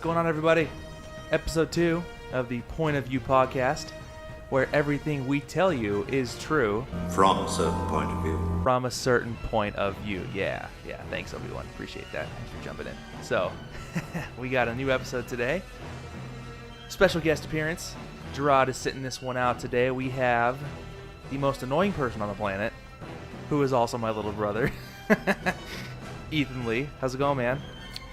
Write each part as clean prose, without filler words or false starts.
going on, everybody? Episode 2 of the Point of View podcast, where everything we tell you is true. From a certain point of view. From a certain point of view. Yeah. Thanks, Obi-Wan. Appreciate that. Thanks for jumping in. So, we got a new episode today. Special guest appearance. Gerard is sitting this one out today. We have the most annoying person on the planet, who is also my little brother, Ethan Lee. How's it going, man?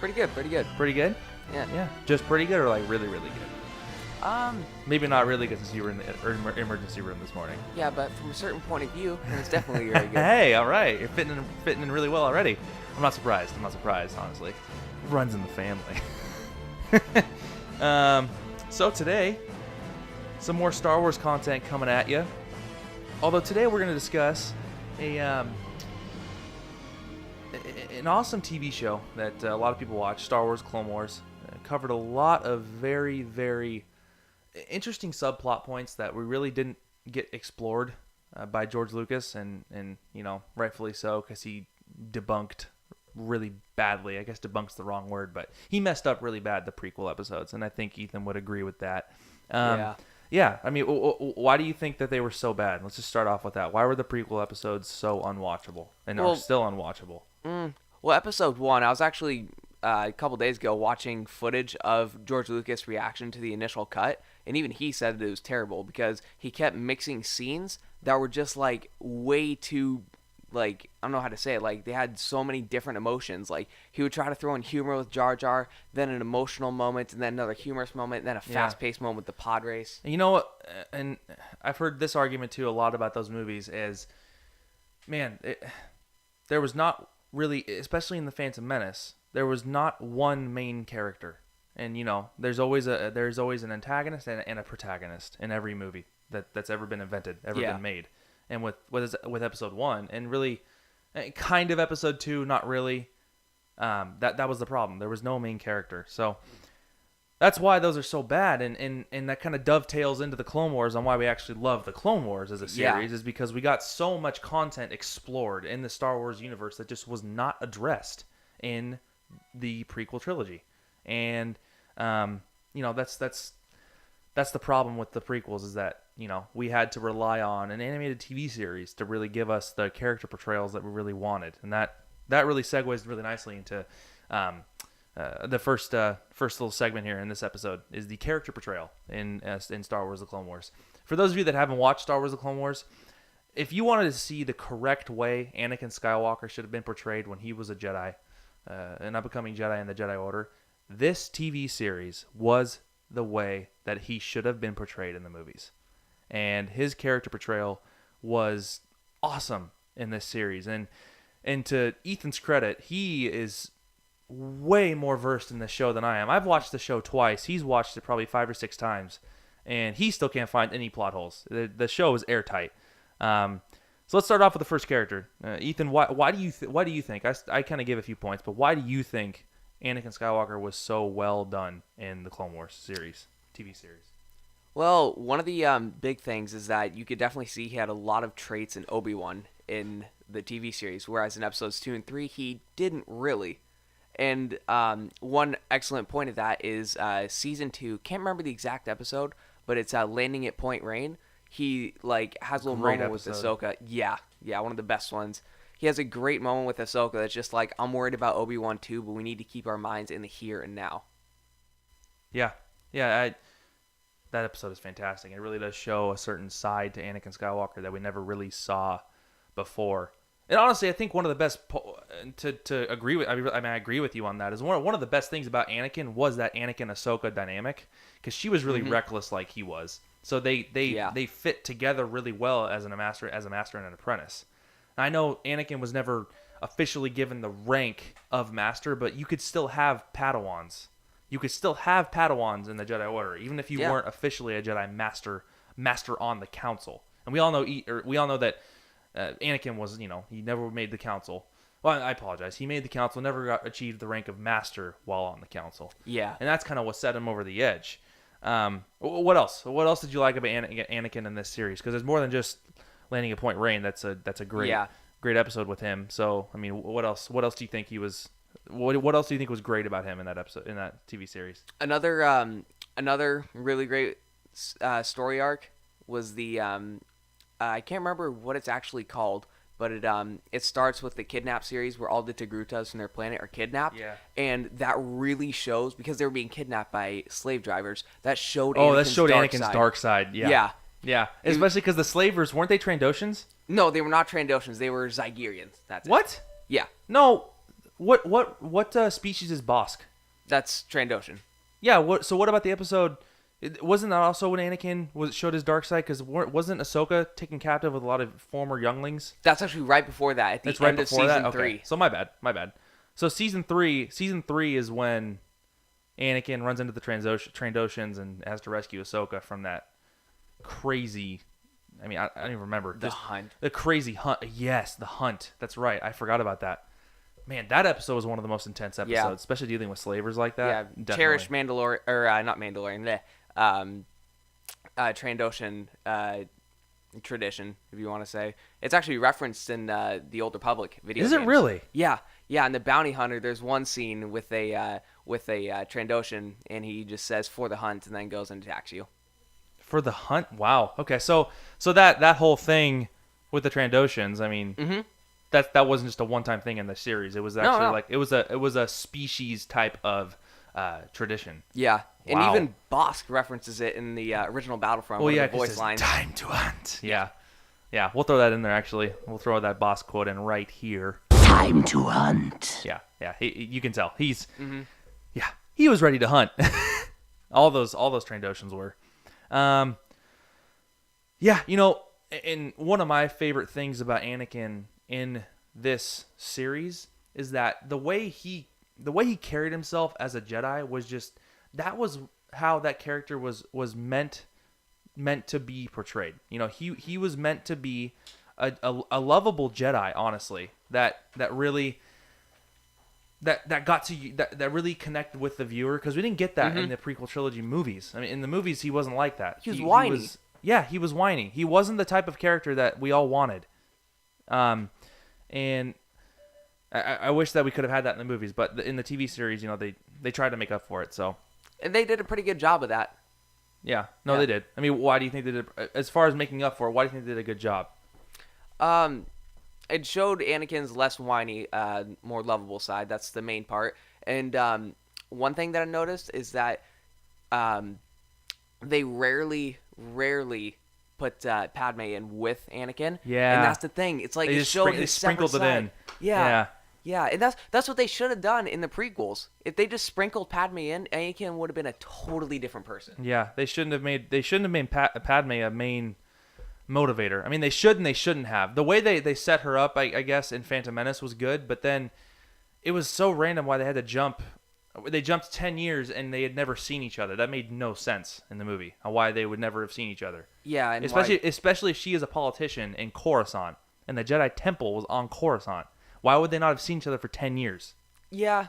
Pretty good. Pretty good? Yeah. Just pretty good, or like really, really good? Maybe not really good since you were in the emergency room this morning. Yeah, but from a certain point of view, it's definitely very good. Hey, all right. You're fitting in really well already. I'm not surprised, honestly. It runs in the family. So today, some more Star Wars content coming at you. Although today we're going to discuss an awesome TV show that a lot of people watch, Star Wars Clone Wars. Covered a lot of very, very interesting subplot points that we really didn't get explored by George Lucas, and rightfully so, because he debunked really badly. I guess debunk's the wrong word, but he messed up really bad the prequel episodes, and I think Ethan would agree with that. Yeah. I mean, why do you think that they were so bad? Let's just start off with that. Why were the prequel episodes so unwatchable and are still unwatchable? Well, episode 1, I was actually a couple days ago watching footage of George Lucas' reaction to the initial cut, and even he said that it was terrible because he kept mixing scenes that were just like way too, like, I don't know how to say it, like they had so many different emotions. Like he would try to throw in humor with Jar Jar, then an emotional moment, and then another humorous moment, and then a fast-paced moment with the pod race. And you know what? And I've heard this argument too a lot about those movies is, man, there was not really, especially in The Phantom Menace, there was not one main character. And there's always an antagonist and a protagonist in every movie that's ever been invented, been made. And with episode 1, and really kind of episode 2, not really, that was the problem. There was no main character. So that's why those are so bad, and that kind of dovetails into the Clone Wars on why we actually love the Clone Wars as a series, is because we got so much content explored in the Star Wars universe that just was not addressed in the prequel trilogy. And that's the problem with the prequels, is that we had to rely on an animated TV series to really give us the character portrayals that we really wanted, and that really segues really nicely into the first little segment here in this episode is the character portrayal in Star Wars: The Clone Wars. For those of you that haven't watched Star Wars: The Clone Wars, if you wanted to see the correct way Anakin Skywalker should have been portrayed when he was a Jedi, an up-and-coming Jedi in the Jedi Order, this TV series was the way that he should have been portrayed in the movies. And his character portrayal was awesome in this series. And to Ethan's credit, he is way more versed in the show than I am. I've watched the show twice. He's watched it probably 5 or 6 times, and he still can't find any plot holes. The show is airtight. So let's start off with the first character. Ethan, why do you think? I kind of gave a few points, but why do you think Anakin Skywalker was so well done in the Clone Wars series, TV series? Well, one of the big things is that you could definitely see he had a lot of traits in Obi-Wan in the TV series, whereas in episodes 2 and 3, he didn't really. And one excellent point of that is season 2, can't remember the exact episode, but it's Landing at Point Rain. He has a little moment with Ahsoka. Yeah, one of the best ones. He has a great moment with Ahsoka that's just like, I'm worried about Obi-Wan too, but we need to keep our minds in the here and now. Yeah, that episode is fantastic. It really does show a certain side to Anakin Skywalker that we never really saw before. And honestly, I think one of the best to agree with. I mean, I agree with you on that. Is one of the best things about Anakin was that Anakin Ahsoka dynamic, because she was really reckless like he was. So they fit together really well as a master and an apprentice. I know Anakin was never officially given the rank of master, but you could still have Padawans. You could still have Padawans in the Jedi Order, even if you weren't officially a Jedi master on the Council. And we all know that Anakin was, he never made the Council. Well, I apologize. He made the Council, never achieved the rank of master while on the Council. Yeah. And that's kind of what set him over the edge. What else? What else did you like about Anakin in this series? Because there's more than just Landing at Point Rain. That's a great episode with him. So, I mean, what else do you think he was What else do you think was great about him in that episode, in that TV series? Another really great story arc was the I can't remember what it's actually called, but it starts with the kidnap series where all the Togrutas from their planet are kidnapped. Yeah. And that really shows, because they were being kidnapped by slave drivers, that showed Anakin's dark side. Yeah. Yeah. Yeah. Especially because the slavers, weren't they Trandoshans? No, they were not Trandoshans. They were Zygerians. That's it. What? Yeah. No. What species is Bosk? That's Trandoshan. Yeah. So what about the episode? Wasn't that also when Anakin showed his dark side? Because wasn't Ahsoka taken captive with a lot of former younglings? That's actually right before that. At the end of season 3. Okay. So my bad. So season three is when Anakin runs into the Trandoshans and has to rescue Ahsoka from that crazy. I mean, I don't even remember. The hunt. The crazy hunt. Yes, the hunt. That's right. I forgot about that. Man, that episode was one of the most intense episodes, especially dealing with slavers like that. Yeah, Definitely. cherished Mandalorian, or not Mandalorian, Trandoshan tradition, if you want to say. It's actually referenced in the Old Republic video Is games. it really? Yeah. In the Bounty Hunter, there's one scene with a Trandoshan, and he just says, "For the hunt," and then goes and attacks you. For the hunt? Wow. Okay, so that whole thing with the Trandoshans, I mean, that wasn't just a one-time thing in the series. It was actually like it was a species type of tradition. Yeah, and Wow. even Bosk references it in the original Battlefront. Well, one yeah, of the 'cause voice it's lines. time to hunt. Yeah. We'll throw that in there. Actually, we'll throw that boss quote in right here. Time to hunt. Yeah. You can tell he's. Yeah, he was ready to hunt. all those Trandoshans were. Yeah, and one of my favorite things about Anakin in this series is that the way he carried himself as a Jedi was how that character was meant to be portrayed. He was meant to be a lovable Jedi, honestly. That really got to you, that really connected with the viewer, because we didn't get that in the prequel trilogy movies. I mean, in the movies he wasn't like that. He was whiny. He was whiny. He wasn't the type of character that we all wanted. And I wish that we could have had that in the movies, but in the TV series, they tried to make up for it. So, And they did a pretty good job of that. Yeah, they did. I mean, why do you think they did? As far as making up for it, why do you think they did a good job? It showed Anakin's less whiny, more lovable side. That's the main part. And one thing that I noticed is that they rarely put Padme in with Anakin. Yeah, and that's the thing. It's like they showed they sprinkled it in. Yeah, and that's what they should have done in the prequels. If they just sprinkled Padme in, Anakin would have been a totally different person. Yeah, they shouldn't have made Padme a main motivator. I mean, they should and they shouldn't have. The way they set her up, I guess, in Phantom Menace was good, but then it was so random why they had to jump. They jumped 10 years and they had never seen each other. That made no sense in the movie. Why they would never have seen each other. Yeah, and especially if she is a politician in Coruscant and the Jedi Temple was on Coruscant. Why would they not have seen each other for 10 years? Yeah.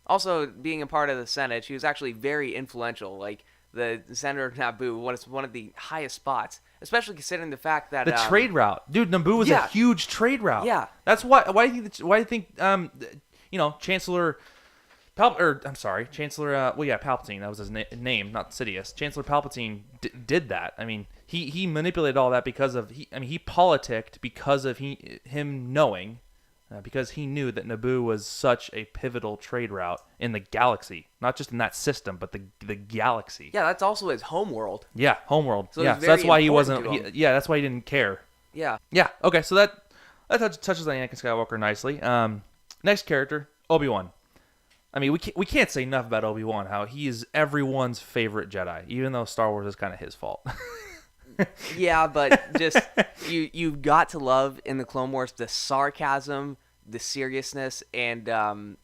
Also, being a part of the Senate, she was actually very influential. Like, the Senator of Naboo was one of the highest spots, especially considering the fact that... The trade route. Dude, Naboo was a huge trade route. Yeah. That's why do you think Chancellor... Palpatine, that was his name, not Sidious. Chancellor Palpatine did that. I mean, he manipulated all that because of... he politicked because of him knowing... because he knew that Naboo was such a pivotal trade route in the galaxy, not just in that system, but the galaxy. Yeah, that's also his homeworld. Yeah, homeworld. So so that's why he wasn't. That's why he didn't care. Yeah. Yeah. Okay, so that touches on Anakin Skywalker nicely. Next character, Obi-Wan. I mean, we can't say enough about Obi-Wan. How he is everyone's favorite Jedi, even though Star Wars is kind of his fault. Yeah, but just you've got to love in the Clone Wars the sarcasm, the seriousness, and the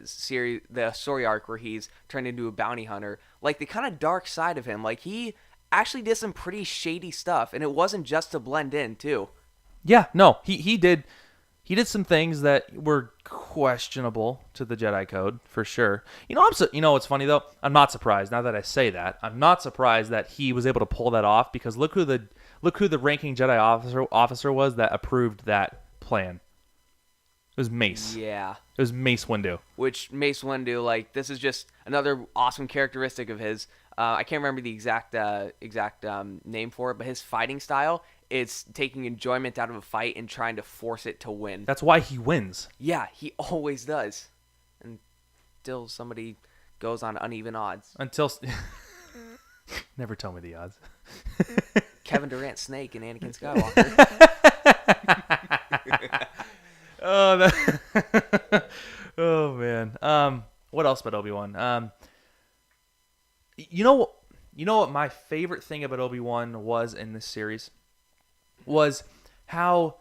story arc where he's turned into a bounty hunter. Like the kind of dark side of him. Like he actually did some pretty shady stuff, and it wasn't just to blend in too. Yeah, no, he did some things that were questionable to the Jedi Code for sure. What's funny though? I'm not surprised. Now that I say that, I'm not surprised that he was able to pull that off, because look who the ranking Jedi officer was that approved that plan. It was Mace. Yeah. It was Mace Windu. Which Mace Windu, like, this is just another awesome characteristic of his. I can't remember the exact name for it, but his fighting style, it's taking enjoyment out of a fight and trying to force it to win. That's why he wins. Yeah, he always does. Until somebody goes on uneven odds. Until... Never tell me the odds. Kevin Durant, Snake, and Anakin Skywalker. Oh man. What else about Obi-Wan? You know what my favorite thing about Obi-Wan was in this series was how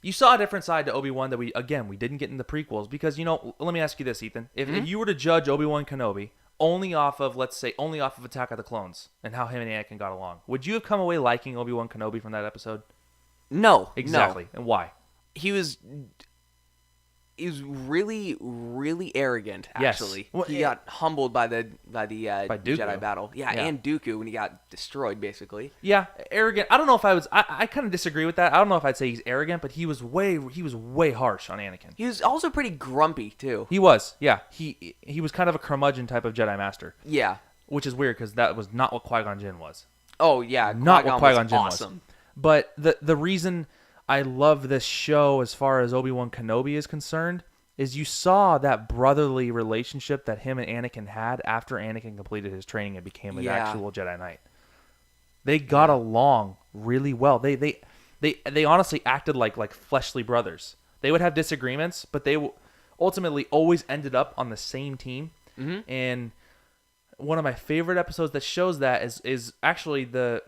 you saw a different side to Obi-Wan that we didn't get in the prequels, because let me ask you this, Ethan. If you were to judge Obi-Wan Kenobi only off of Attack of the Clones and how him and Anakin got along, would you have come away liking Obi-Wan Kenobi from that episode? No. Exactly. No. And why? He was really, really arrogant. Actually, yes. Well, he got humbled by the Dooku. Jedi battle. Yeah, and Dooku when he got destroyed, basically. Yeah, arrogant. I don't know if I kind of disagree with that. I don't know if I'd say he's arrogant, but he was way harsh on Anakin. He was also pretty grumpy too. He was. Yeah, he was kind of a curmudgeon type of Jedi Master. Yeah, which is weird because that was not what Qui-Gon Jinn was. Oh yeah, not what Qui-Gon Jinn awesome. was. But the reason I love this show as far as Obi-Wan Kenobi is concerned is you saw that brotherly relationship that him and Anakin had after Anakin completed his training and became an actual Jedi Knight. They got along really well. They honestly acted like fleshly brothers. They would have disagreements, but they ultimately always ended up on the same team. Mm-hmm. And one of my favorite episodes that shows that is actually the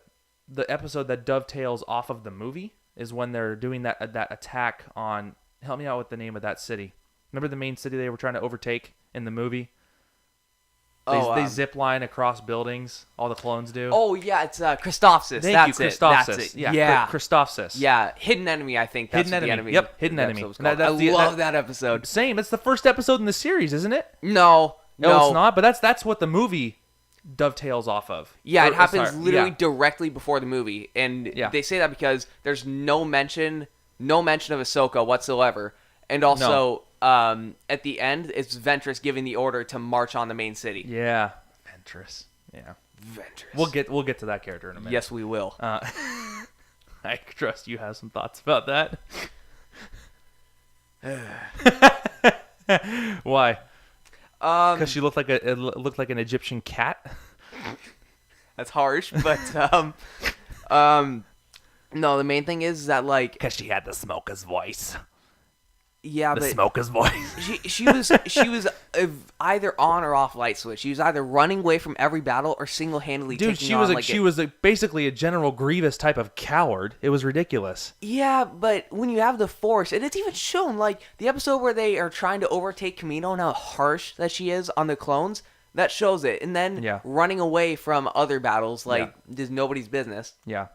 episode that dovetails off of the movie, is when they're doing that attack on... Help me out with the name of that city. Remember the main city they were trying to overtake in the movie? They zip line across buildings. All the clones do. Oh yeah, it's Christophsis. Thank you, Christophsis. That's it. Yeah. Christophsis. Yeah, Hidden Enemy. I think that's Hidden the Enemy. enemy. Yep, Hidden Enemy. I love that episode. Same. It's the first episode in the series, isn't it? No, it's not. But that's what the movie dovetails off of. Yeah, it happens literally directly before the movie, and they say that because there's no mention of Ahsoka whatsoever, and also at the end it's Ventress giving the order to march on the main city. Yeah, Ventress. Yeah, Ventress. We'll get to that character in a minute. Yes, we will. I trust you have some thoughts about that. Why? Because she looked like an Egyptian cat. That's harsh, but no. The main thing is that because she had the smoker's voice. Yeah, the but smoker's voice. she was either on or off light switch. She was either running away from every battle or single-handedly taking on she was basically a General Grievous type of coward. It was ridiculous. Yeah, but when you have the Force, and it's even shown, like the episode where they are trying to overtake Kamino and how harsh that she is on the clones, that shows it. And then running away from other battles, is nobody's business. Yeah.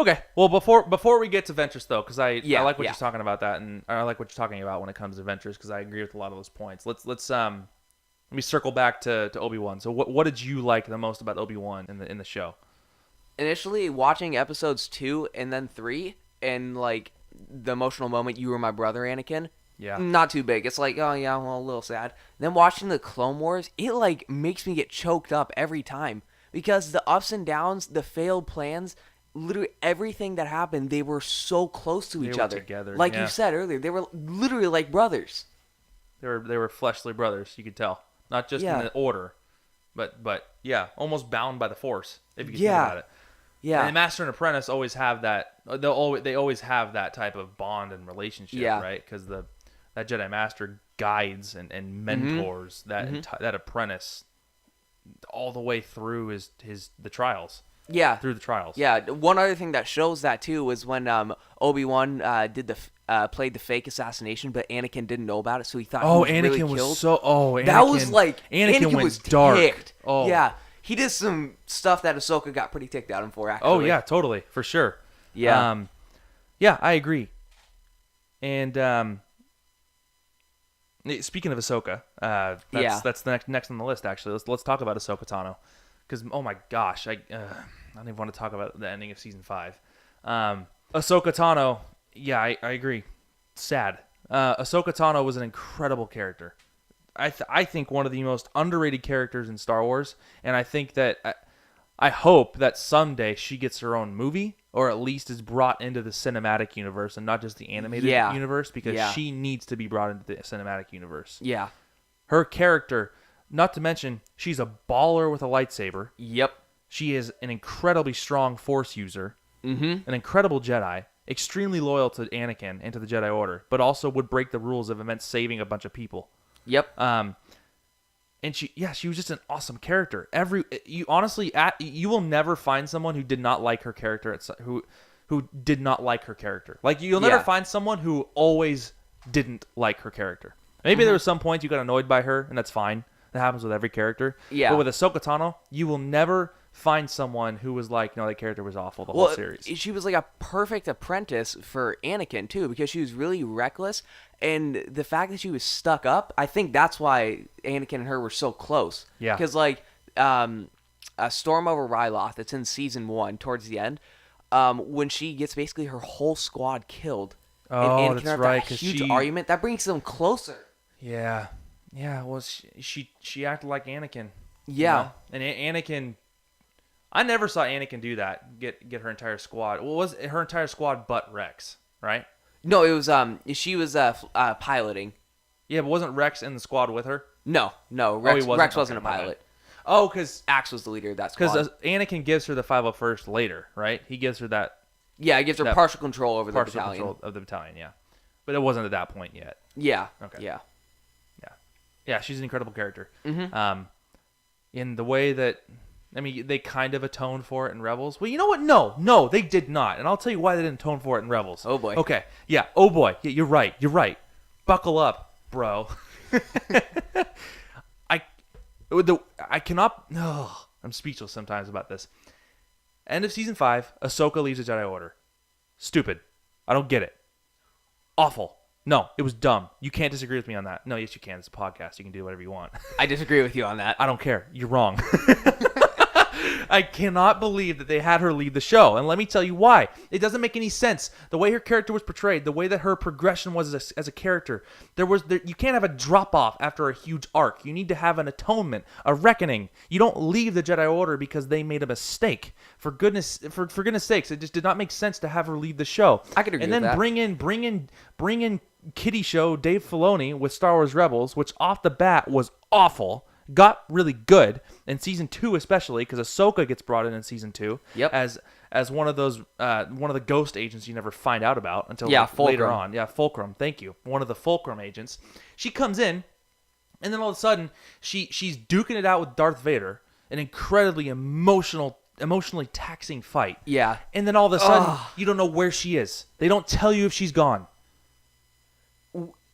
Okay, well, before we get to Ventress, though, because I like what you're talking about that, and I like what you're talking about when it comes to Ventress, because I agree with a lot of those points. Let me circle back to Obi-Wan. So what did you like the most about Obi-Wan in the show? Initially, watching episodes 2 and then 3, and like the emotional moment, "You were my brother, Anakin." Yeah. Not too big. It's like, oh yeah, well, a little sad. Then watching the Clone Wars, it like makes me get choked up every time, because the ups and downs, the failed plans. Literally everything that happened, they were so close to each other. Together, like you said earlier, they were literally like brothers. They were fleshly brothers. You could tell, not just in the order, but almost bound by the Force. If you think about it. Yeah. And the Master and Apprentice always have that. They always have that type of bond and relationship, right? Because that Jedi Master guides and mentors that apprentice all the way through the trials. Yeah, through the trials. Yeah, one other thing that shows that too was when Obi-Wan played the fake assassination, but Anakin didn't know about it, so he thought he was really killed. That was like Anakin went was dark. Ticked. Oh yeah, he did some stuff that Ahsoka got pretty ticked at him for. Actually. Oh yeah, totally, for sure. Yeah, I agree. And speaking of Ahsoka, that's the next on the list. Actually, let's talk about Ahsoka Tano. Because, oh my gosh, I don't even want to talk about the ending of Season 5. Ahsoka Tano, Yeah, I agree. Sad. Ahsoka Tano was an incredible character. I think one of the most underrated characters in Star Wars, and I think that I hope that someday she gets her own movie, or at least is brought into the cinematic universe and not just the animated universe, because she needs to be brought into the cinematic universe. Yeah. Her character, not to mention, she's a baller with a lightsaber. Yep. She is an incredibly strong Force user, Mm-hmm. an incredible Jedi, extremely loyal to Anakin and to the Jedi Order, but also would break the rules if it meant saving a bunch of people. Yep. And she was just an awesome character. You will never find someone who did not like her character, who did not like her character. Like, you'll never find someone who always didn't like her character. Maybe there was some points you got annoyed by her, and that's fine. That happens with every character. Yeah. But with Ahsoka Tano, you will never find someone who was like, no, that character was awful the whole series. She was like a perfect apprentice for Anakin too, because she was really reckless, and the fact that she was stuck up, I think that's why Anakin and her were so close. Yeah. Because like a Storm over Ryloth, it's in season 1 towards the end, when she gets basically her whole squad killed. Oh, and Anakin that's have right, that 'cause huge she- argument that brings them closer. Yeah. Well, she acted like Anakin. Yeah. You know? And Anakin, I never saw Anakin do that. Get her entire squad. Well, was her entire squad but Rex, right? No, it was she was piloting. Yeah, but wasn't Rex in the squad with her? No, he wasn't? Rex wasn't Okay, a my pilot. Oh, because Axe was the leader of that squad. Anakin gives her the 501st later, right? He gives her that Yeah, it gives her that partial control over the partial battalion. control of the battalion, yeah. But it wasn't at that point yet. Yeah. Okay. Yeah. Yeah, she's an incredible character. Mm-hmm. In the way that, I mean, they kind of atoned for it in Rebels. Well, you know what? No, they did not. And I'll tell you why they didn't atone for it in Rebels. Oh, boy. Okay. Yeah. Oh boy. Yeah, you're right. Buckle up, bro. I cannot. No, I'm speechless sometimes about this. End of season 5. Ahsoka leaves the Jedi Order. Stupid. I don't get it. Awful. No, it was dumb. You can't disagree with me on that. No, yes, you can. It's a podcast. You can do whatever you want. I disagree with you on that. I don't care. You're wrong. I cannot believe that they had her lead the show. And let me tell you why. It doesn't make any sense. The way her character was portrayed, the way that her progression was as a character, you can't have a drop-off after a huge arc. You need to have an atonement, a reckoning. You don't leave the Jedi Order because they made a mistake. For goodness sakes, it just did not make sense to have her lead the show. I could agree with that. And then bring in kiddie show Dave Filoni with Star Wars Rebels, which off the bat was awful. Got really good in season 2, especially because Ahsoka gets brought in season 2. Yep. As one of those one of the ghost agents you never find out about until later Fulcrum. on. Yeah, Fulcrum. Thank you. One of the Fulcrum agents. She comes in, and then all of a sudden she's duking it out with Darth Vader, an incredibly emotionally taxing fight. Yeah. And then all of a sudden you don't know where she is. They don't tell you if she's gone.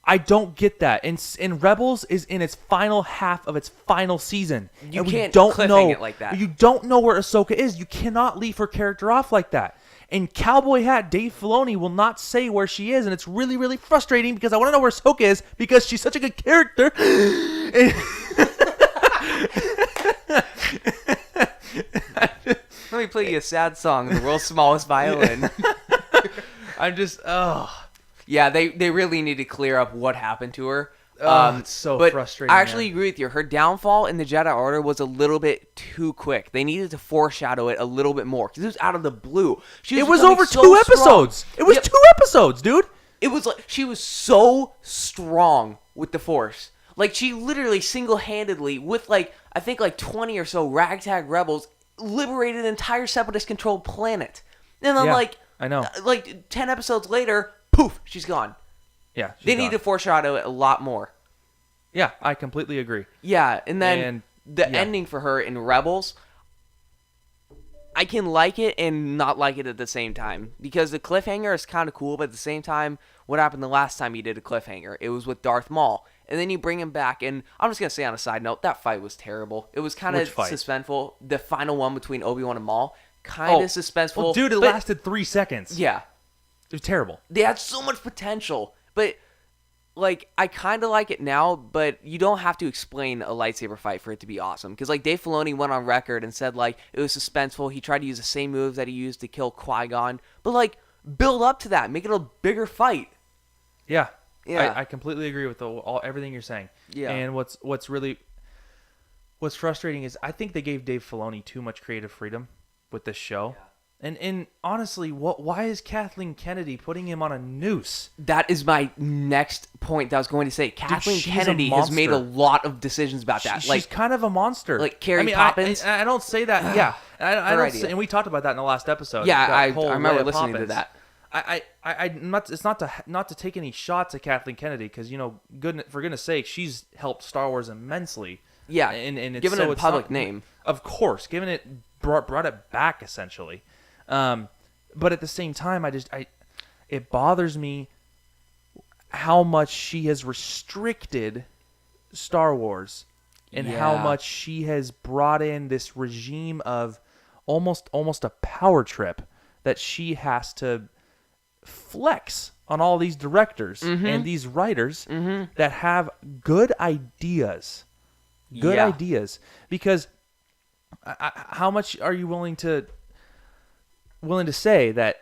I don't get that. And Rebels is in its final half of its final season. You and can't we don't cliffhang know it like that. You don't know where Ahsoka is. You cannot leave her character off like that. And Cowboy Hat Dave Filoni will not say where she is, and it's really, really frustrating because I want to know where Ahsoka is because she's such a good character. Let me play you a sad song, The World's Smallest Violin. I'm just, Yeah, they really need to clear up what happened to her. It's so frustrating. I actually agree with you. Her downfall in the Jedi Order was a little bit too quick. They needed to foreshadow it a little bit more because it was out of the blue. It was over 2 episodes. It was 2 episodes, dude. It was like she was so strong with the Force. Like she literally single-handedly, with I think 20 or so ragtag rebels, liberated an entire separatist-controlled planet. And then I know. 10 episodes later, poof, she's gone. Yeah, They need to foreshadow it a lot more. Yeah, I completely agree. Yeah, and then the ending for her in Rebels, I can like it and not like it at the same time. Because the cliffhanger is kind of cool, but at the same time, what happened the last time you did a cliffhanger? It was with Darth Maul. And then you bring him back, and I'm just going to say on a side note, that fight was terrible. It was kind of suspenseful. The final one between Obi-Wan and Maul, kind of suspenseful. Well, dude, it lasted 3 seconds. Yeah. It was terrible. They had so much potential, but I kind of like it now, but you don't have to explain a lightsaber fight for it to be awesome. Because Dave Filoni went on record and said it was suspenseful. He tried to use the same moves that he used to kill Qui-Gon, but Build up to that. Make it a bigger fight. Yeah. Yeah. I completely agree with everything you're saying. Yeah. And what's frustrating is I think they gave Dave Filoni too much creative freedom with this show. And honestly, why is Kathleen Kennedy putting him on a noose? That is my next point that I was going to say. Kathleen she's a Kennedy has made a monster. lot of decisions about that. She's kind of a monster. like Carrie I Poppins. I don't say that. Yeah, I Her don't idea. say, and we talked about that in the last episode. Yeah, that I whole remember Leia listening to Poppins. that. It's not to take any shots at Kathleen Kennedy because for goodness sake, she's helped Star Wars immensely. Yeah, and it's, given so it a it's public not- name. Of course, given it brought it back essentially. But at the same time, it bothers me how much she has restricted Star Wars and how Yeah. much she has brought in this regime of almost a power trip that she has to flex on all these directors and these writers that have good ideas. Good Yeah. ideas. Because how much are you willing to say that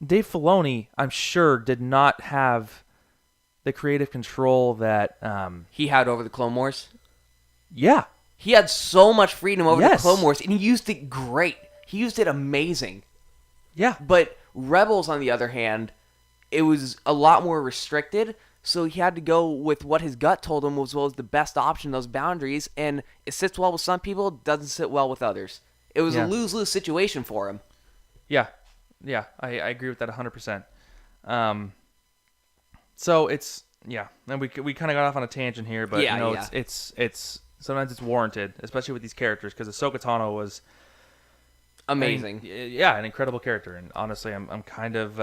Dave Filoni, I'm sure, did not have the creative control that He had over the Clone Wars. yeah. He had so much freedom over the Yes. Clone Wars, and he used it great. He used it amazing. Yeah. But Rebels, on the other hand, it was a lot more restricted, so he had to go with what his gut told him was the best option, those boundaries, and it sits well with some people, doesn't sit well with others. It was Yeah. a lose-lose situation for him. Yeah. Yeah, I agree with that 100%. So it's and we kind of got off on a tangent here, but Yeah, yeah. it's sometimes it's warranted, especially with these characters because Ahsoka Tano was Amazing. an incredible character, and honestly, I'm kind of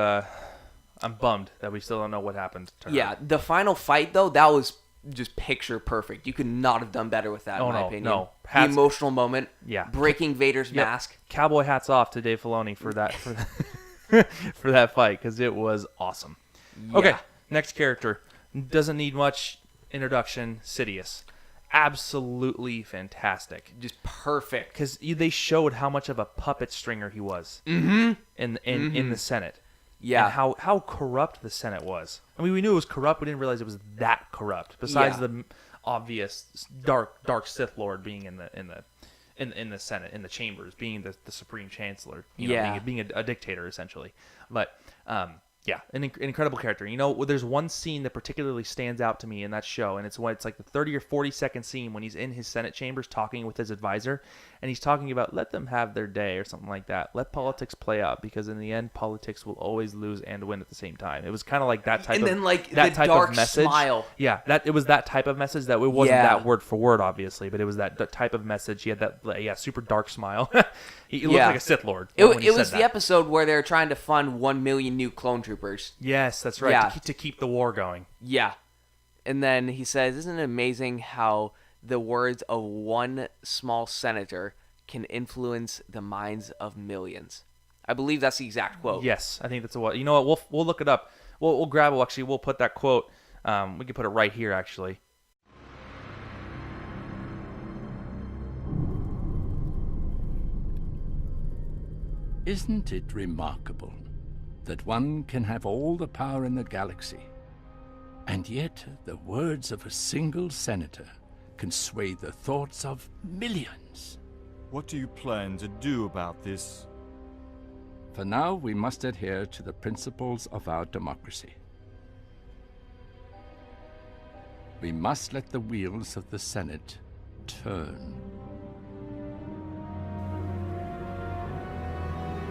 I'm bummed that we still don't know what happened to her. Yeah, the final fight, though, that was just picture perfect. You could not have done better with that, Oh, in my no, opinion. no. The emotional moment, Yeah. breaking Vader's Yep. mask. Cowboy hats off to Dave Filoni for that for that fight because it was awesome. Okay, next character doesn't need much introduction. Sidious, absolutely fantastic. Just perfect. Because they showed how much of a puppet stringer he was in the Senate. Yeah. And how corrupt the Senate was. I mean, we knew it was corrupt. We didn't realize it was that corrupt. Besides Yeah. the obvious dark Sith Lord being in the Senate, in the chambers, being the supreme chancellor. Being a dictator essentially. But an incredible character. There's one scene that particularly stands out to me in that show, and it's like the 30 or 40-second scene when he's in his Senate chambers talking with his advisor, and he's talking about let them have their day or something like that. Let politics play out because in the end, politics will always lose and win at the same time. It was kind of like that type And of then, like, that the type dark of message. smile. Yeah, it was that type of message that it wasn't Yeah. that word for word, obviously, but it was that type of message. He had that super dark smile. he looked Yeah. like a Sith Lord. It when he was said the that. episode where they're trying to fund 1 million new clone troopers. Yes, that's right. Yeah. To keep the war going. Yeah. And then he says, isn't it amazing how the words of one small senator can influence the minds of millions? I believe that's the exact quote. Yes, I think that's what. You know what? We'll look it up. We'll grab it. Actually, we'll put that quote. We can put it right here. Actually. Isn't it remarkable that one can have all the power in the galaxy, and yet the words of a single senator can sway the thoughts of millions? What do you plan to do about this? For now, we must adhere to the principles of our democracy. We must let the wheels of the Senate turn.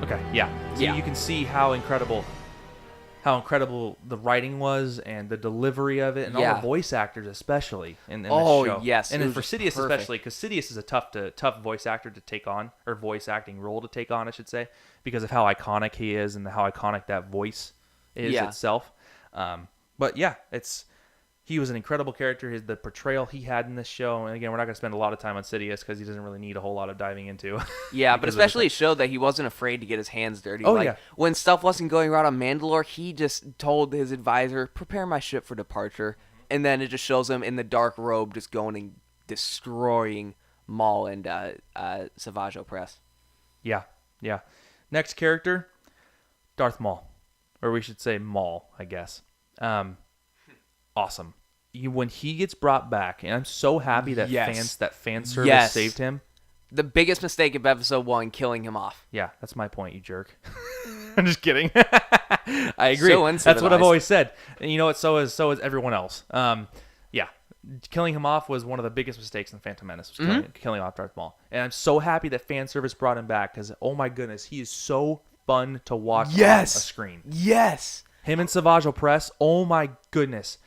Okay. Yeah. So Yeah. you can see how incredible the writing was and the delivery of it, and all Yeah. the voice actors especially in Oh, this show. yes, And it then was for Sidious perfect. especially, because Sidious is a tough voice actor to take on, or voice acting role to take on, I should say, because of how iconic he is and how iconic that voice is Yeah. itself. But yeah, he was an incredible character. The portrayal he had in this show, and again, we're not going to spend a lot of time on Sidious because he doesn't really need a whole lot of diving into. Yeah, but because of his- especially it showed that he wasn't afraid to get his hands dirty. Oh, like, yeah. when stuff wasn't going right on Mandalore, he just told his advisor, prepare my ship for departure. And then it just shows him in the dark robe just going and destroying Maul and Savage Opress. Yeah. Next character, Darth Maul, or we should say Maul, I guess. Awesome. When he gets brought back, and I'm so happy that fan service saved him. The biggest mistake of episode 1, killing him off. Yeah, that's my point, you jerk. I'm just kidding. I agree. So That's what I've always said. And you know what? So is everyone else. Yeah, killing him off was one of the biggest mistakes in Phantom Menace. Was killing off Darth Maul, and I'm so happy that fan service brought him back because oh my goodness, he is so fun to watch on a screen. Yes. Him and Savage Opress. Oh my goodness,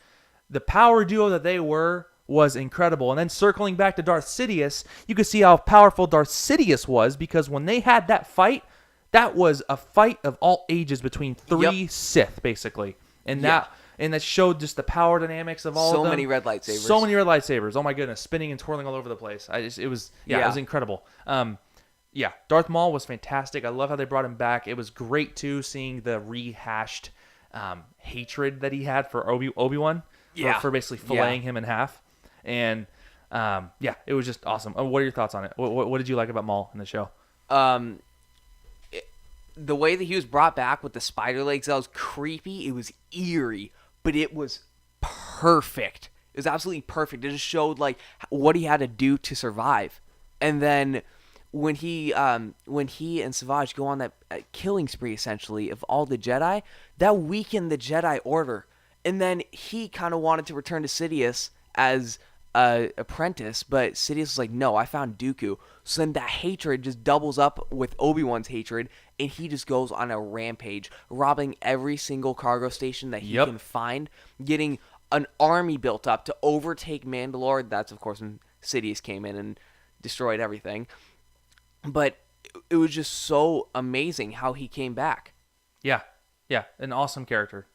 the power duo that they were was incredible. And then circling back to Darth Sidious, you could see how powerful Darth Sidious was because when they had that fight, that was a fight of all ages between three Sith, basically. And that showed just the power dynamics of all of them. So many red lightsabers. So many red lightsabers. Oh my goodness, spinning and twirling all over the place. It was incredible. Darth Maul was fantastic. I love how they brought him back. It was great too seeing the rehashed hatred that he had for Obi-Wan. For basically filleting him in half. And it was just awesome. What are your thoughts on it? What did you like about Maul in the show? The way that he was brought back with the spider legs, that was creepy. It was eerie, but it was perfect. It was absolutely perfect. It just showed like what he had to do to survive. And then when he and Savage go on that killing spree, essentially, of all the Jedi, that weakened the Jedi Order. And then he kind of wanted to return to Sidious as an apprentice, but Sidious was like, no, I found Dooku. So then that hatred just doubles up with Obi-Wan's hatred, and he just goes on a rampage, robbing every single cargo station that he can find, getting an army built up to overtake Mandalore. That's, of course, when Sidious came in and destroyed everything. But it was just so amazing how he came back. Yeah, an awesome character.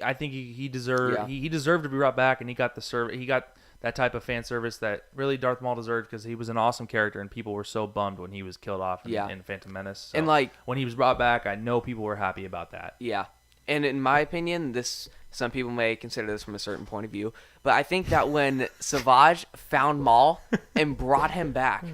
I think he deserved he deserved to be brought back, and he got that type of fan service that really Darth Maul deserved because he was an awesome character, and people were so bummed when he was killed off in Phantom Menace. So and when he was brought back, I know people were happy about that. Yeah, and in my opinion, some people may consider this from a certain point of view, but I think that when Savage found Maul and brought him back,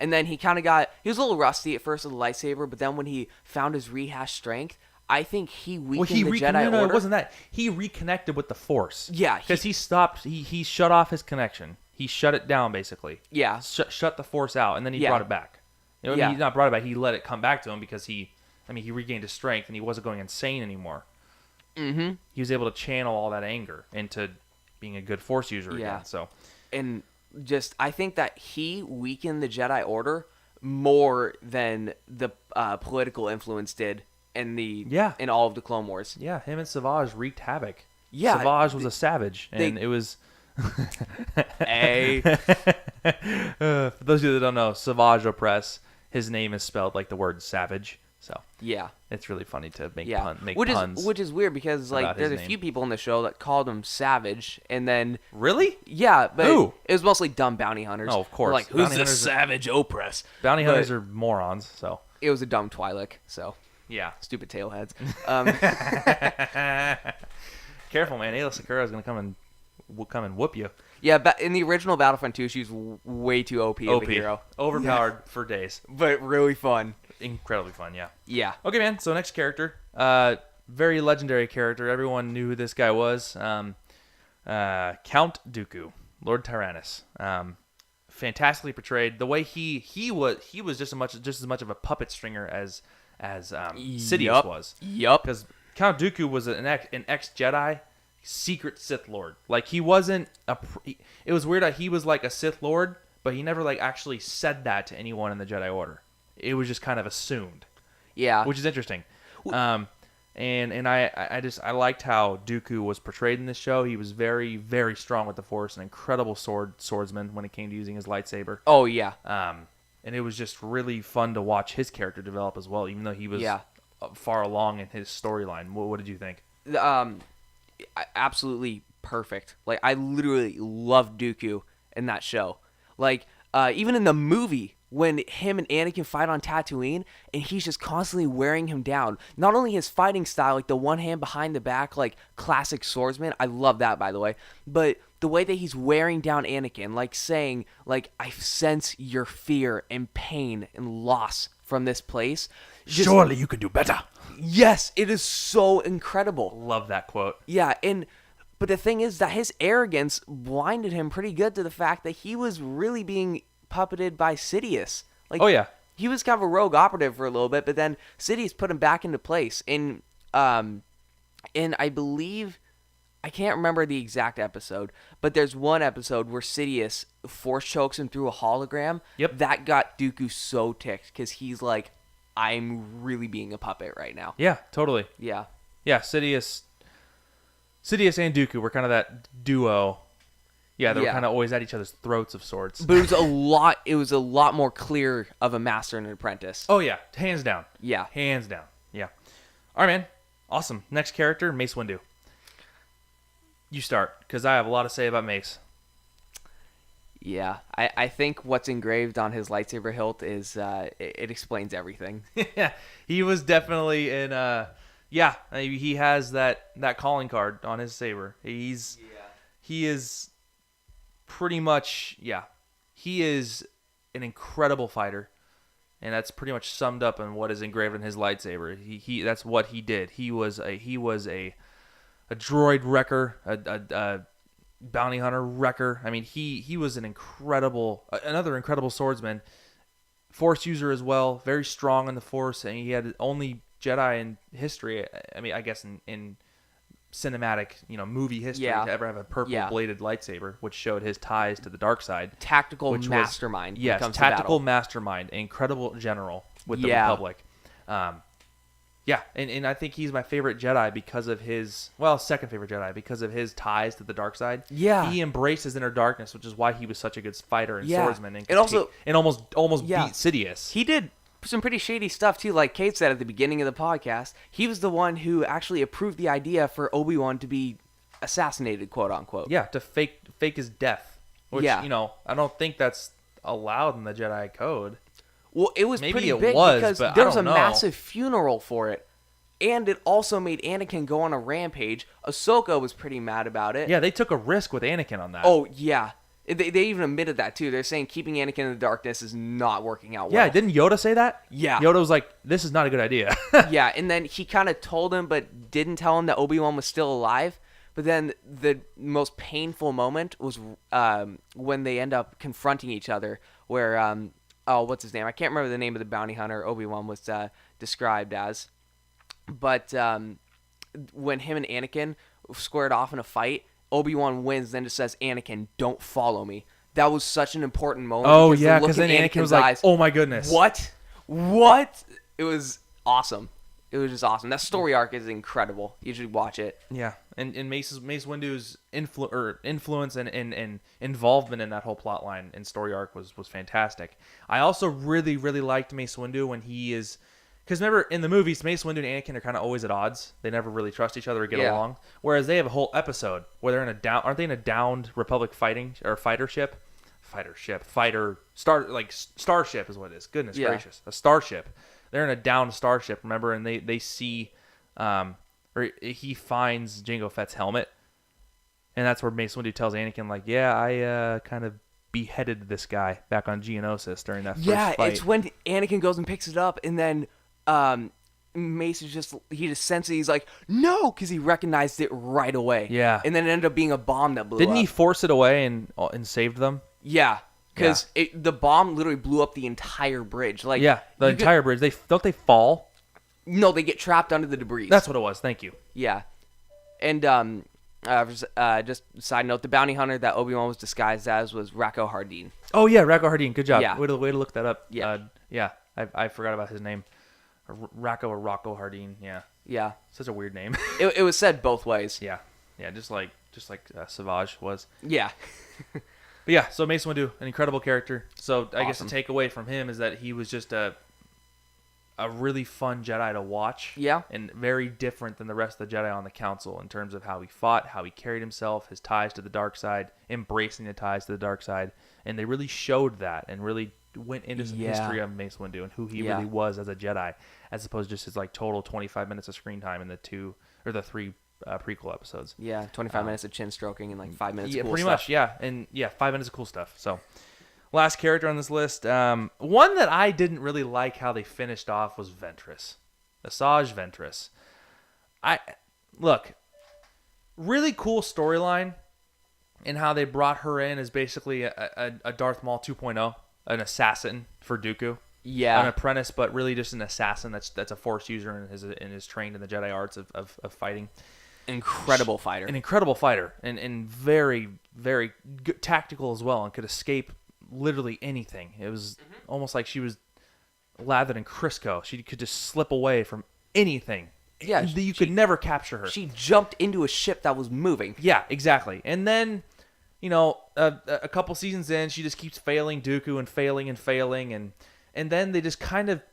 and then he was a little rusty at first with the lightsaber, but then when he found his rehashed strength, I think he weakened the Jedi Order. No, it wasn't that. He reconnected with the Force. Yeah. Because he stopped, he shut off his connection. He shut it down, basically. Yeah. Shut the Force out, and then he brought it back. He not brought it back, he let it come back to him because he regained his strength, and he wasn't going insane anymore. Mm-hmm. He was able to channel all that anger into being a good Force user again. So. And just, I think that he weakened the Jedi Order more than the political influence did in all of the Clone Wars. Yeah, him and Savage wreaked havoc. Yeah. Savage was a savage, and it was... For those of you that don't know, Savage Opress, his name is spelled like the word savage. So it's really funny to make puns. Which is weird because like there's a few people in the show that called him Savage, and then really, but who? It was mostly dumb bounty hunters. Oh, of course. Like who's this Savage Opress? Bounty hunters are morons. So it was a dumb Twi'lek. So stupid tailheads. Careful, man. Ayla Secura is gonna come and whoop you. Yeah, but in the original Battlefront 2, she was way too OP of a hero. Overpowered for days. But really fun. Incredibly fun, yeah. Yeah. Okay, man. So next character. Very legendary character. Everyone knew who this guy was. Count Dooku. Lord Tyrannus. Fantastically portrayed. The way he was just as much of a puppet stringer as Sidious was. Yup. Because Count Dooku was an ex-Jedi secret Sith Lord. Like, he wasn't it was weird that he was like a Sith Lord, but he never like actually said that to anyone in the Jedi Order. It was just kind of assumed. Yeah. Which is interesting. And I liked how Dooku was portrayed in this show. He was very, very strong with the Force, an incredible swordsman when it came to using his lightsaber. Oh, yeah. And it was just really fun to watch his character develop as well, even though he was far along in his storyline. What did you think? Absolutely perfect. Like, I literally loved Dooku in that show. Like, even in the movie, when him and Anakin fight on Tatooine, and he's just constantly wearing him down. Not only his fighting style, like the one hand behind the back, like classic swordsman. I love that, by the way. But the way that he's wearing down Anakin, like saying, like, I sense your fear and pain and loss from this place. Surely you could do better. Yes, it is so incredible. Love that quote. Yeah, but the thing is that his arrogance blinded him pretty good to the fact that he was really being puppeted by Sidious. Like, Oh, yeah. he was kind of a rogue operative for a little bit, but then Sidious put him back into place. And I believe, I can't remember the exact episode, but there's one episode where Sidious force chokes him through a hologram. Yep. That got Dooku so ticked because he's like, I'm really being a puppet right now. Yeah, totally. Yeah. Yeah, Sidious and Dooku were kind of that duo. Yeah, they were Yeah. kind of always at each other's throats of sorts. But it was a lot more clear of a master and an apprentice. Oh, yeah. Hands down. Yeah. Hands down. Yeah. All right, man. Awesome. Next character, Mace Windu. You start, because I have a lot to say about Mace. Yeah. I think what's engraved on his lightsaber hilt is it explains everything. Yeah, he was definitely in. Yeah, he has that calling card on his saber. He is pretty much he is an incredible fighter, and that's pretty much summed up in what is engraved in his lightsaber. He that's what he did. He was a droid wrecker, a bounty hunter wrecker. I mean, he was another incredible swordsman, Force user as well, very strong in the Force, and he had the only Jedi in history. I mean, I guess in cinematic, movie history to ever have a purple bladed lightsaber, which showed his ties to the dark side. Tactical mastermind. When it comes to tactical battle. mastermind, incredible general with the Republic. Yeah, and I think he's my favorite Jedi because of his, second favorite Jedi because of his ties to the dark side. Yeah. He embraced his inner darkness, which is why he was such a good fighter and swordsman and almost beat Sidious. He did some pretty shady stuff too. Like Kate said at the beginning of the podcast, he was the one who actually approved the idea for Obi-Wan to be assassinated, quote unquote. Yeah, to fake his death. Which, I don't think that's allowed in the Jedi Code. Well, it was Maybe pretty it big was, because but there I was a don't know. massive funeral for it. And it also made Anakin go on a rampage. Ahsoka was pretty mad about it. Yeah, they took a risk with Anakin on that. Oh, yeah. They even admitted that, too. They're saying keeping Anakin in the darkness is not working out well. Yeah, didn't Yoda say that? Yeah. Yoda was like, this is not a good idea. Yeah, and then he kind of told him but didn't tell him that Obi-Wan was still alive. But then the most painful moment was when they end up confronting each other where, what's his name? I can't remember the name of the bounty hunter Obi-Wan was described as. But when him and Anakin squared off in a fight, Obi-Wan wins, then just says, Anakin, don't follow me. That was such an important moment. Oh, because yeah, the look because then in Anakin was Anakin's like, eyes, oh my goodness. What? It was awesome. It was just awesome. That story arc is incredible. You should watch it. Yeah, and Mace Windu's influence and involvement in that whole plot line and story arc was fantastic. I also really, really liked Mace Windu when he is... Because remember, in the movies, Mace Windu and Anakin are kind of always at odds. They never really trust each other or get along. Whereas they have a whole episode where they're in aren't they in a downed Republic starship is what it is. Goodness gracious, a starship. They're in a downed starship, remember, and they see, or he finds Jango Fett's helmet, and that's where Mace Windu tells Anakin, like, yeah, I kind of beheaded this guy back on Geonosis during that first fight. Yeah, it's when Anakin goes and picks it up, and then Mace is he just senses, he's like, no, because he recognized it right away. Yeah. And then it ended up being a bomb that blew Didn't up. he force it away and saved them? Yeah, because the bomb literally blew up the entire bridge. Like, Yeah, the entire bridge. Don't they fall? No, they get trapped under the debris. That's what it was. Thank you. Yeah. And just a side note, the bounty hunter that Obi-Wan was disguised as was Rako Hardeen. Oh yeah, Rako Hardeen. Good job. Yeah. Way to look that up. Yeah. I forgot about his name. Rako Hardeen. Yeah. Yeah. Such a weird name. It was said both ways. Yeah. Just like Savage was. Yeah. But yeah, so Mace Windu, an incredible character. So I guess the Awesome. takeaway from him is that he was just a really fun Jedi to watch. Yeah. And very different than the rest of the Jedi on the Council in terms of how he fought, how he carried himself, his ties to the dark side, embracing the ties to the dark side. And they really showed that and really went into some history of Mace Windu and who he really was as a Jedi, as opposed to just his like total 25 minutes of screen time in the three prequel episodes. Yeah, 25 minutes of chin stroking and like 5 minutes of cool pretty stuff. much, yeah. And 5 minutes of cool stuff. So last character on this list, one that I didn't really like how they finished off was Ventress. Asajj Ventress. Look, really cool storyline in how they brought her in as basically a Darth Maul 2.0, an assassin for Dooku. Yeah. An apprentice, but really just an assassin that's a Force user and is trained in the Jedi arts of fighting. Incredible fighter. An incredible fighter and very, very good, tactical as well, and could escape literally anything. It was almost like she was lathered in Crisco. She could just slip away from anything. Yeah, You could never capture her. She jumped into a ship that was moving. Yeah, exactly. And then, a couple seasons in, she just keeps failing Dooku and failing, and then they just kind of.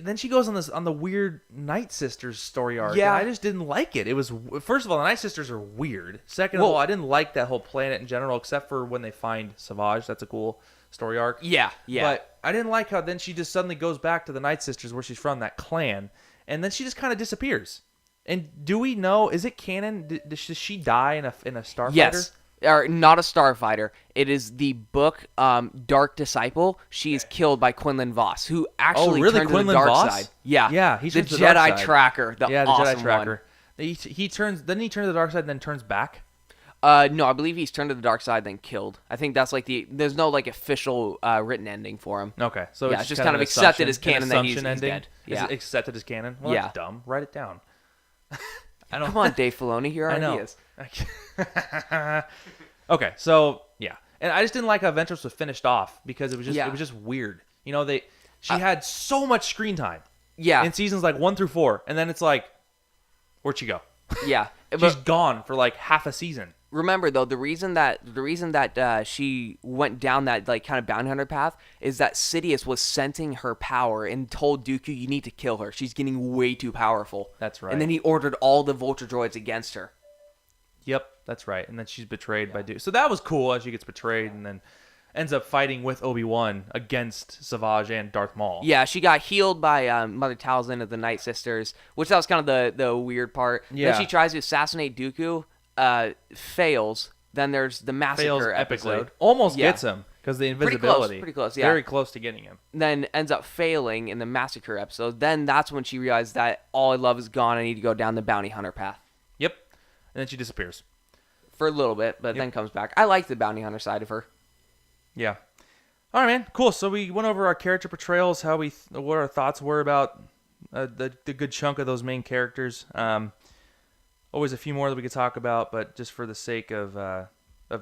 Then she goes on the weird Night Sisters story arc. Yeah. And I just didn't like it. It was, first of all, the Night Sisters are weird. Second of all, I didn't like that whole planet in general, except for when they find Savage. That's a cool story arc. Yeah. But I didn't like how then she just suddenly goes back to the Night Sisters where she's from, that clan, and then she just kind of disappears. And do we know, is it canon? Does she die in a starfighter? Yes. Or not a starfighter. It is the book Dark Disciple. She is killed by Quinlan Voss, who actually turned to Quinlan the dark Voss? side. Yeah. Yeah, he the turns to the dark Jedi side. Tracker. The awesome Jedi Tracker. one. He turns. Doesn't he turn to the dark side and then turns back? No, I believe he's turned to the dark side then killed. I think that's like there's no like official written ending for him. Okay, so Yeah, it's just kind of accepted as canon that he's ending. dead. Is Yeah. it accepted as canon? Well, Yeah. that's dumb. Write it down. I don't. Come on, Dave Filoni, your I know. ideas. Okay, so yeah, and I just didn't like how Ventress was finished off because it was just Yeah. it was just weird. She had so much screen time. Yeah. In seasons like 1 through 4, and then it's like, where'd she go? Yeah. She's But gone for like half a season. remember though, the reason that she went down that like kind of bounty hunter path is that Sidious was sensing her power and told Dooku, "You need to kill her. She's getting way too powerful." That's right. And then he ordered all the Vulture droids against her. Yep, that's right. And then she's betrayed by Dooku. So that was cool as she gets betrayed and then ends up fighting with Obi-Wan against Savage and Darth Maul. Yeah, she got healed by Mother Talzin of the Night Sisters, which that was kind of the weird part. Yeah. Then she tries to assassinate Dooku, fails. Then there's the Fails massacre epically. episode. Almost Yeah. gets him because the Pretty invisibility. Pretty close, yeah. Very close to getting him. Then ends up failing in the massacre episode. Then that's when she realized that all I love is gone. I need to go down the bounty hunter path. Yep. And then she disappears. For a little bit, but then comes back. I like the bounty hunter side of her. Yeah. All right, man. Cool. So we went over our character portrayals, what our thoughts were about the good chunk of those main characters. Always a few more that we could talk about, but just for the sake of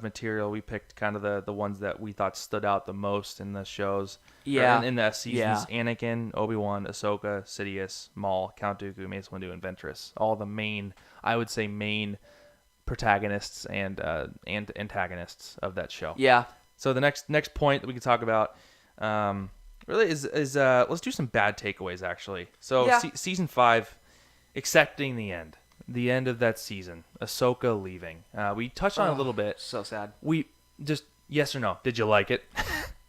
material, we picked kind of the ones that we thought stood out the most in the shows. Yeah. Or in the seasons: Yeah. Anakin, Obi-Wan, Ahsoka, Sidious, Maul, Count Dooku, Mace Windu, and Ventress. All the main, I would say, main protagonists and antagonists of that show. Yeah. So the next point that we can talk about really is let's do some bad takeaways actually. So Yeah. Season 5, accepting the end of that season, Ahsoka leaving. We touched on it a little bit. So sad. We just yes or no? Did you like it?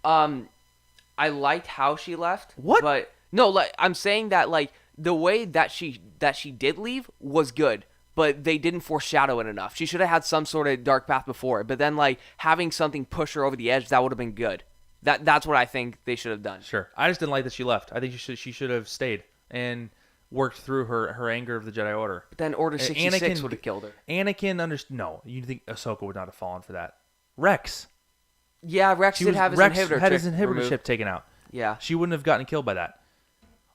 I liked how she left. What? But no, like I'm saying that like the way that she did leave was good, but they didn't foreshadow it enough. She should have had some sort of dark path before it, but then like having something push her over the edge, that would have been good. That's what I think they should have done. Sure. I just didn't like that she left. I think she should have stayed and worked through her anger of the Jedi Order. But then Order 66 would have killed her. Anakin no, you think Ahsoka would not have fallen for that. Rex. Yeah, Rex did have his inhibitor had his chip inhibitor removed. chip taken out. Yeah. She wouldn't have gotten killed by that.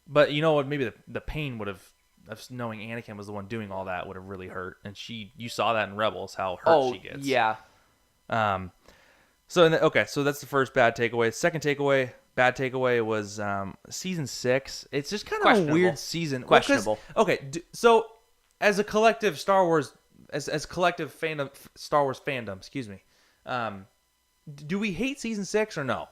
But you know what? Maybe the pain would have of knowing Anakin was the one doing all that would have really hurt. And you saw that in Rebels how hurt she gets. Yeah. So that's the first bad takeaway. Second bad takeaway was season 6. It's just kind of a Questionable. weird season. Questionable. Well, 'cause- okay, so as a collective Star Wars, as collective fandom, Star Wars fandom, excuse me, do we hate season 6 or no?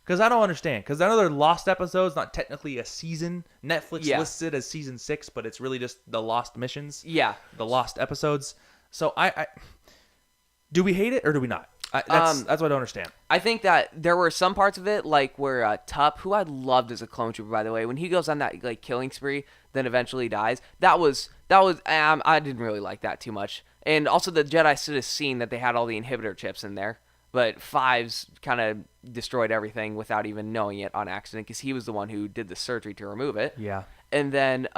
Because I don't understand. Because I know they're lost episodes, not technically a season. Netflix lists it as season 6, but it's really just the lost missions. Yeah. The lost episodes. So I do we hate it or do we not? That's what I don't understand. I think that there were some parts of it, like where Tup, who I loved as a clone trooper, by the way, when he goes on that like killing spree, then eventually dies. That was I didn't really like that too much. And also the Jedi should have seen that they had all the inhibitor chips in there. But Fives kind of destroyed everything without even knowing it on accident because he was the one who did the surgery to remove it. Yeah. And then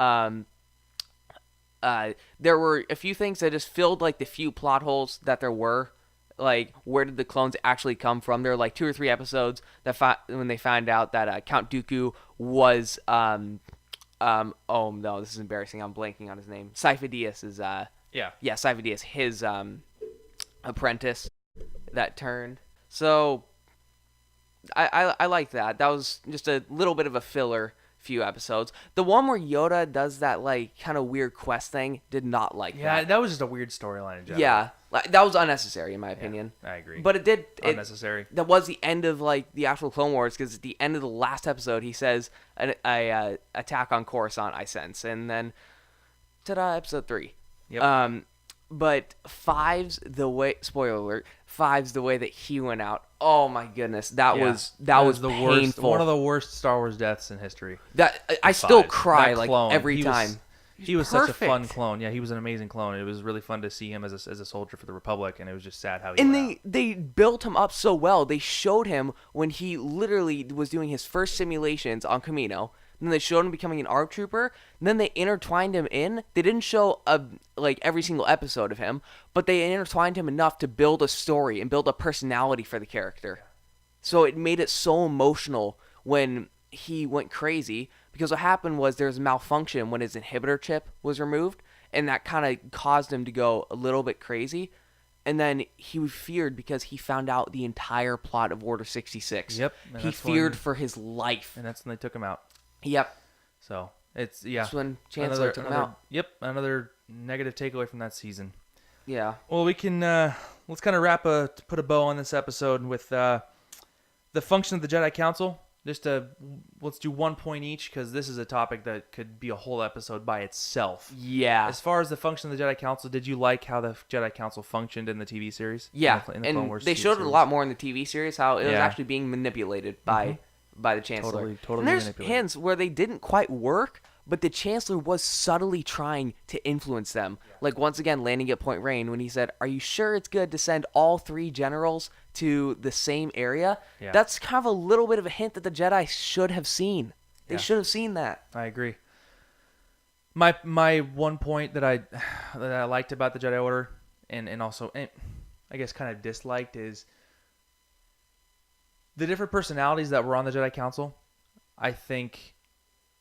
there were a few things that just filled like the few plot holes that there were. Like, where did the clones actually come from? There were like 2 or 3 episodes that when they found out that Count Dooku was oh no, this is embarrassing. I'm blanking on his name. Sifo-Dyas is Yeah. Sifo-Dyas, his apprentice that turned. So I like that. That was just a little bit of a filler few episodes. The one where Yoda does that like kind of weird quest thing, did not like that. Yeah, that was just a weird storyline in general. Yeah, like, that was unnecessary in my opinion. I agree. But it Unnecessary. That was the end of like the actual Clone Wars because at the end of the last episode he says a attack on Coruscant I sense, and then ta-da, episode 3. Yep. But Fives, the way, spoiler alert, Fives, the way that he went out, oh my goodness, that was the painful. worst, one of the worst Star Wars deaths in history. That I still Fives. cry That like clone, every time. He was such a fun perfect. clone. Yeah, he was an amazing clone. It was really fun to see him as a soldier for the Republic, and it was just sad how he And went out. they built him up so well. They showed him when he literally was doing his first simulations on Camino. And then they showed him becoming an ARC trooper. And then they intertwined him in. They didn't show like every single episode of him, but they intertwined him enough to build a story and build a personality for the character. So it made it so emotional when he went crazy, because what happened was there was a malfunction when his inhibitor chip was removed, and that kind of caused him to go a little bit crazy. And then he feared because he found out the entire plot of Order 66. Yep, and He that's feared when- for his life. And that's when they took him out. Yep. So it's yeah. That's when Chancellor took him out. Yep, another negative takeaway from that season. Yeah. Well, we can let's kind of put a bow on this episode with the function of the Jedi Council. Let's do 1 point each, because this is a topic that could be a whole episode by itself. Yeah. As far as the function of the Jedi Council, did you like how the Jedi Council functioned in the TV series? Yeah. In the Clone And Wars they TV showed it a series? lot more in the TV series, how it was Yeah. actually being manipulated by the Chancellor. Totally And there's manipulated. hints where they didn't quite work, but the Chancellor was subtly trying to influence them. Like, once again, landing at Point Rain when he said, "Are you sure it's good to send all 3 generals to the same area?" Yeah. That's kind of a little bit of a hint that the Jedi should have seen. They Yeah. should have seen that. I agree. My 1 point that I liked about the Jedi Order, and also I guess kind of disliked, is the different personalities that were on the Jedi Council. I think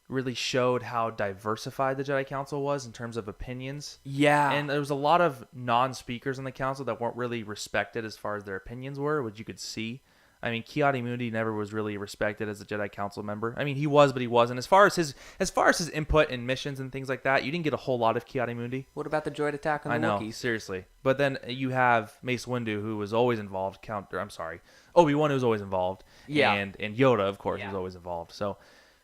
really showed how diversified the Jedi Council was in terms of opinions. Yeah. And there was a lot of non-speakers in the council that weren't really respected as far as their opinions were, which you could see. I mean, Ki-Adi-Mundi never was really respected as a Jedi Council member. I mean, he was, but he wasn't. As far as his input in missions and things like that, you didn't get a whole lot of Ki-Adi-Mundi. What about the droid attack on the I know, Wookiees? seriously. But then you have Mace Windu, who was always involved. Obi-Wan, who was always involved. Yeah. And Yoda, of course, was always involved. So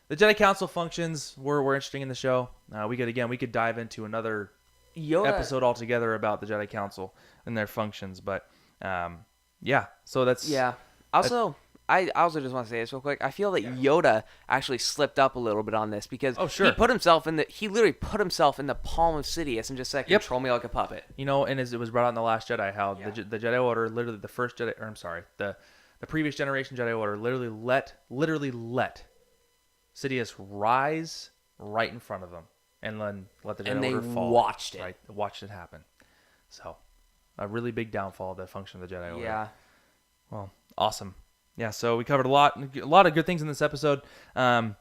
the Jedi Council functions were interesting in the show. We could dive into another Yoda, episode altogether about the Jedi Council and their functions. But yeah, so that's Also, I also just want to say this real quick. I feel that Yoda actually slipped up a little bit on this because sure. he literally put himself in the palm of Sidious and just said, Yep. "Control me like a puppet." And as it was brought out in the Last Jedi, how the Jedi Order, literally the first Jedi, or I'm sorry, the previous generation Jedi Order, literally let Sidious rise right in front of them, and then let the Jedi And they Order fall. watched it. Right, watched it happen. So, a really big downfall of the function of the Jedi Order. Yeah. Well, awesome. Yeah, so we covered a lot of good things in this episode. To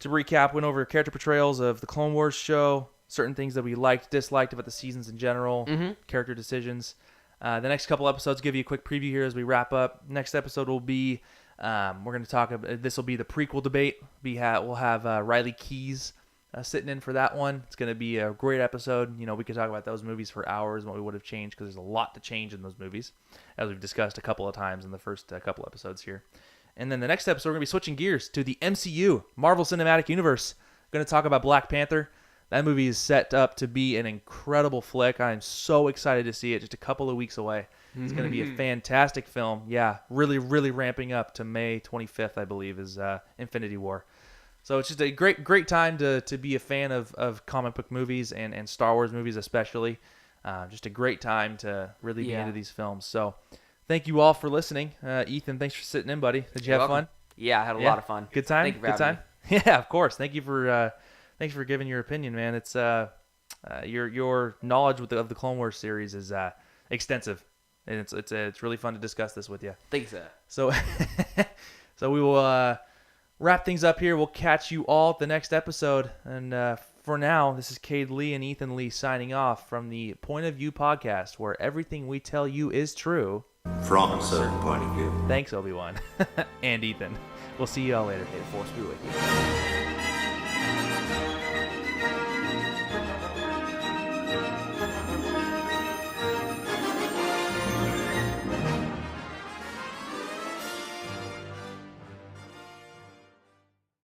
recap, went over character portrayals of the Clone Wars show, certain things that we liked, disliked about the seasons in general, character decisions. The next couple episodes give you a quick preview here as we wrap up. Next episode will be, we're going to talk about, this will be the prequel debate. We'll have Riley Keys sitting in for that one. It's going to be a great episode. We could talk about those movies for hours and what we would have changed, because there's a lot to change in those movies, as we've discussed a couple of times in the first couple episodes here. And then the next episode, we're going to be switching gears to the MCU, Marvel Cinematic Universe. Going to talk about Black Panther. That movie is set up to be an incredible flick. I am so excited to see it. Just a couple of weeks away. It's going to be a fantastic film. Yeah, really, really ramping up to May 25th, I believe, is Infinity War. So it's just a great time to be a fan of comic book movies and Star Wars movies especially. Just a great time to really be into these films. So thank you all for listening. Ethan, thanks for sitting in, buddy. Did you You're have welcome. fun? Yeah, I had a lot of fun. Good time. Thank you for Good having time. Yeah, of course. Thank you for giving your opinion, man. It's your knowledge of the Clone Wars series is extensive, and it's really fun to discuss this with you. Thanks. So so we will wrap things up here. We'll catch you all at the next episode, and for now, this is Cade Lee and Ethan Lee signing off from the Point of View podcast, where everything we tell you is true From a certain point of view. Thanks, Obi-Wan and Ethan. We'll see you all later. May the Force be with you.